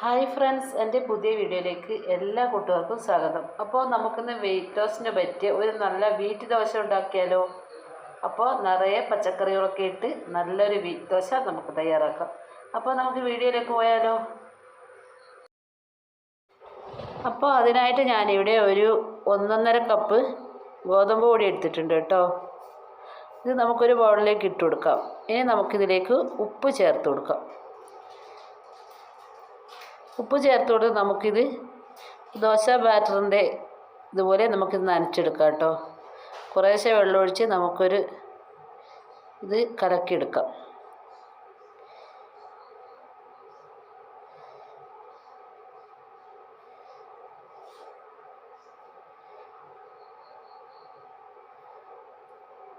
Hi friends, എൻ്റെ പുതിയ വീഡിയോയിലേക്ക് എല്ലാ കൂട്ടുകാർക്കും സ്വാഗതം. അപ്പോൾ നമുക്കിന്ന് വെയിറ്റ് ലോസിന് പറ്റിയ ഒരു നല്ല വീറ്റ് ദോശ ഉണ്ടാക്കിയാലോ. അപ്പോൾ നിറയെ പച്ചക്കറികളൊക്കെ ഇട്ട് നല്ലൊരു വീറ്റ് ദോശ നമുക്ക് തയ്യാറാക്കാം. അപ്പോൾ നമുക്ക് വീഡിയോയിലേക്ക് പോയാലോ. അപ്പോൾ അതിനായിട്ട് ഞാനിവിടെ ഒരു 1.5 കപ്പ് ഗോതമ്പ് പൊടി എടുത്തിട്ടുണ്ട് കേട്ടോ. ഇത് നമുക്കൊരു ബൗളിലേക്ക് ഇട്ട് കൊടുക്കാം. ഇനി നമുക്കിതിലേക്ക് ഉപ്പ് ചേർത്ത് കൊടുക്കാം. ഉപ്പ് ചേർത്തോട് നമുക്കിത് ദോശ ബാറ്ററിൻ്റെ ഇതുപോലെ നമുക്കിത് നനച്ചെടുക്കാം കേട്ടോ. കുറേശ്ശെ വെള്ളമൊഴിച്ച് നമുക്കൊരു ഇത് കലക്കിയെടുക്കാം.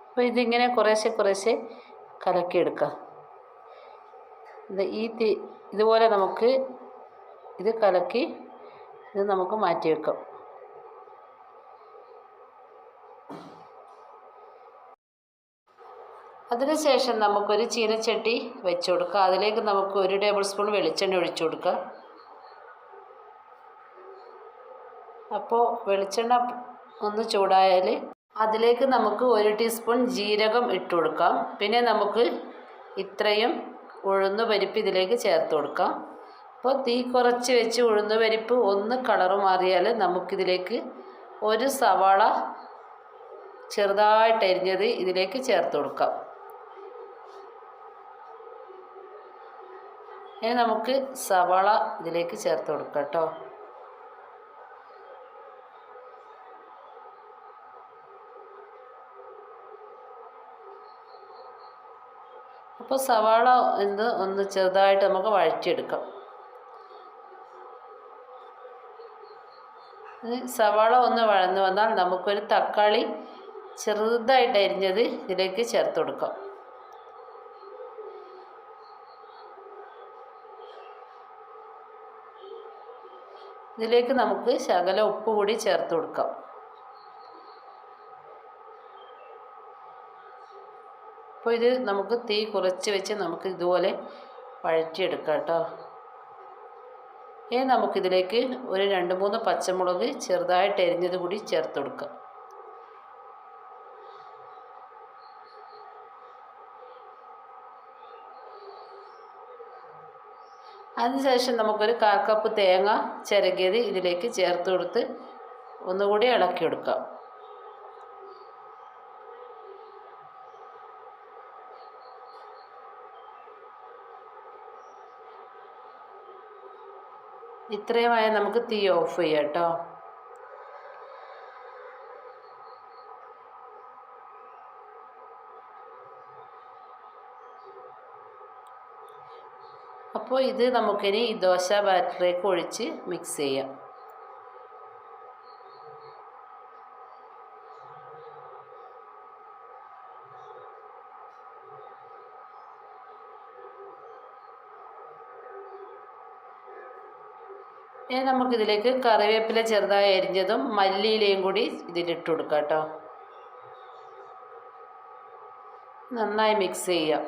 അപ്പോൾ ഇതിങ്ങനെ കുറേശ്ശെ കലക്കിയെടുക്കാം. ഇതുപോലെ നമുക്ക് ഇത് കലക്കി ഇത് നമുക്ക് മാറ്റി വെക്കാം. അതിനുശേഷം നമുക്കൊരു ചീനച്ചട്ടി വെച്ച് കൊടുക്കാം. അതിലേക്ക് നമുക്ക് 1 ടേബിൾ സ്പൂൺ വെളിച്ചെണ്ണ ഒഴിച്ചു കൊടുക്കാം. അപ്പോൾ വെളിച്ചെണ്ണ ഒന്ന് ചൂടായാൽ അതിലേക്ക് നമുക്ക് 1 ടീസ്പൂൺ ജീരകം ഇട്ട് കൊടുക്കാം. പിന്നെ നമുക്ക് ഇത്രയും ഉഴുന്ന് പരിപ്പ് ഇതിലേക്ക് ചേർത്ത് കൊടുക്കാം. അപ്പോൾ തീ കുറച്ച് വെച്ച് ഉഴുന്ന് പരിപ്പ് ഒന്ന് കളറ് മാറിയാൽ നമുക്കിതിലേക്ക് 1 സവാള ചെറുതായിട്ട് അരിഞ്ഞത് ഇതിലേക്ക് ചേർത്ത് കൊടുക്കാം. ഇനി നമുക്ക് സവാള ഇതിലേക്ക് ചേർത്ത് കൊടുക്കാം കേട്ടോ. അപ്പോൾ സവാള ഒന്ന് ചെറുതായിട്ട് നമുക്ക് വഴറ്റിയെടുക്കാം. സവാള ഒന്ന് വഴന്ന് വന്നാൽ നമുക്കൊരു തക്കാളി ചെറുതായിട്ട് അരിഞ്ഞത് ഇതിലേക്ക് ചേർത്ത് കൊടുക്കാം. ഇതിലേക്ക് നമുക്ക് ശകലം ഉപ്പ് കൂടി ചേർത്ത് കൊടുക്കാം. അപ്പോൾ ഇത് നമുക്ക് തീ കുറച്ച് വെച്ച് നമുക്ക് ഇതുപോലെ വഴറ്റിയെടുക്കാം കേട്ടോ. ഇനി നമുക്കിതിലേക്ക് ഒരു 2-3 പച്ചമുളക് ചെറുതായിട്ട് എരിഞ്ഞത് കൂടി ചേർത്ത് കൊടുക്കാം. അതിനുശേഷം നമുക്കൊരു 1/4 കപ്പ് തേങ്ങ ചിരകിയത് ഇതിലേക്ക് ചേർത്ത് കൊടുത്ത് ഒന്നുകൂടി ഇളക്കിയെടുക്കാം. ഇത്രയുമായ നമുക്ക് തീ ഓഫ് ചെയ്യാം കേട്ടോ. അപ്പോൾ ഇത് നമുക്കിനി ഈ ദോശ ബാറ്ററിലേക്ക് ഒഴിച്ച് മിക്സ് ചെയ്യാം. ഇനി നമുക്കിതിലേക്ക് കറിവേപ്പില ചെറുതായി അരിഞ്ഞതും മല്ലിയിലയും കൂടി ഇതിലിട്ട് കൊടുക്കാം കേട്ടോ. നന്നായി മിക്സ് ചെയ്യാം.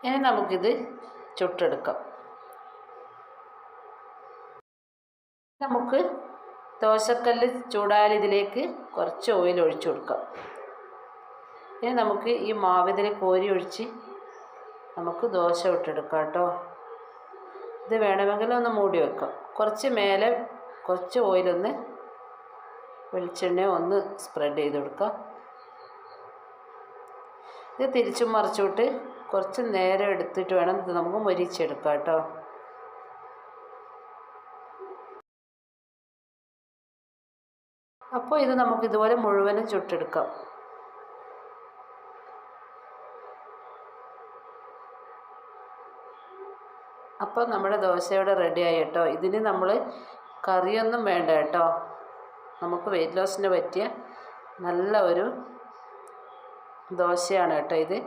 ഇനി നമുക്കിത് ചുട്ടെടുക്കാം. നമുക്ക് ദോശക്കല്ല് ചൂടായാൽ ഇതിലേക്ക് കുറച്ച് ഓയിൽ ഒഴിച്ചു കൊടുക്കാം. ഇനി നമുക്ക് ഈ മാവ് ഇതിൽ കോരി ഒഴിച്ച് നമുക്ക് ദോശ ഇട്ടെടുക്കാം കേട്ടോ. ഇത് വേണമെങ്കിൽ ഒന്ന് മൂടി വെക്കാം. കുറച്ച് മേലെ കുറച്ച് ഓയിലൊന്ന് വെളിച്ചെണ്ണ ഒന്ന് സ്പ്രെഡ് ചെയ്ത് കൊടുക്കാം. ഇത് തിരിച്ചും മറിച്ചോട്ട് കുറച്ച് നേരം എടുത്തിട്ട് വേണം ഇത് നമുക്ക് മൊരിച്ചെടുക്കാം കേട്ടോ. അപ്പോൾ ഇത് നമുക്ക് ഇതുപോലെ മുഴുവനും ചുട്ടെടുക്കാം. അപ്പോൾ നമ്മുടെ ദോശയുടെ റെഡിയായി കേട്ടോ. ഇതിന് നമ്മൾ കറിയൊന്നും വേണ്ട കേട്ടോ. നമുക്ക് വെയിറ്റ് ലോസിന് പറ്റിയ നല്ല ഒരു ദോശയാണ് കേട്ടോ ഇത്.